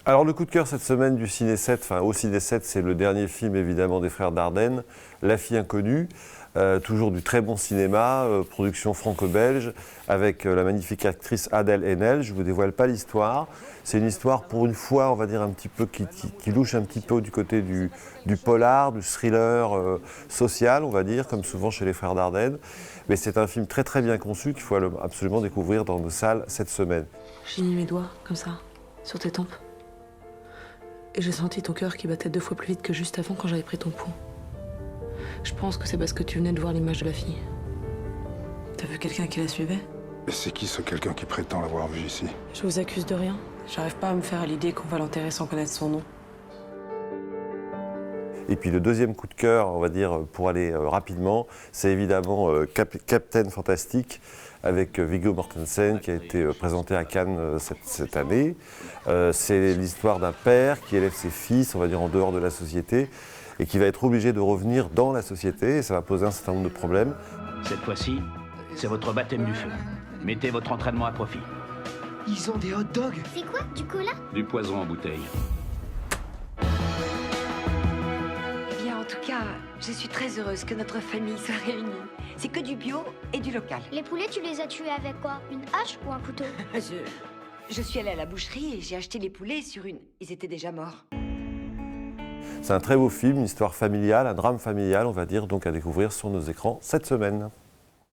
Alors le coup de cœur cette semaine du Ciné 7, enfin au Ciné 7, c'est le dernier film évidemment des frères Dardenne, La fille inconnue, toujours du très bon cinéma, production franco-belge, avec la magnifique actrice Adèle Haenel. Je ne vous dévoile pas l'histoire. C'est une histoire pour une fois, on va dire un petit peu, qui louche un petit peu du côté du polar, du thriller social, on va dire, comme souvent chez les frères Dardenne. Mais c'est un film très très bien conçu qu'il faut absolument découvrir dans nos salles cette semaine. J'ai mis mes doigts, comme ça, sur tes tempes. Et j'ai senti ton cœur qui battait 2 fois plus vite que juste avant quand j'avais pris ton pouls. Je pense que c'est parce que tu venais de voir l'image de la fille. T'as vu quelqu'un qui la suivait? Et c'est qui ce quelqu'un qui prétend l'avoir vu ici? Je vous accuse de rien. J'arrive pas à me faire à l'idée qu'on va l'enterrer sans connaître son nom. Et puis le deuxième coup de cœur, on va dire, pour aller rapidement, c'est évidemment Captain Fantastic avec Viggo Mortensen qui a été présenté à Cannes cette année. C'est l'histoire d'un père qui élève ses fils, on va dire, en dehors de la société et qui va être obligé de revenir dans la société et ça va poser un certain nombre de problèmes. Cette fois-ci, c'est votre baptême du feu. Mettez votre entraînement à profit. Ils ont des hot dogs. C'est quoi, du cola? Du poison en bouteille. Eh bien, en tout cas, je suis très heureuse que notre famille soit réunie. C'est que du bio et du local. Les poulets, tu les as tués avec quoi? Une hache ou un couteau? Je suis allée à la boucherie et j'ai acheté les poulets sur une... Ils étaient déjà morts. C'est un très beau film, une histoire familiale, un drame familial, on va dire, donc à découvrir sur nos écrans cette semaine.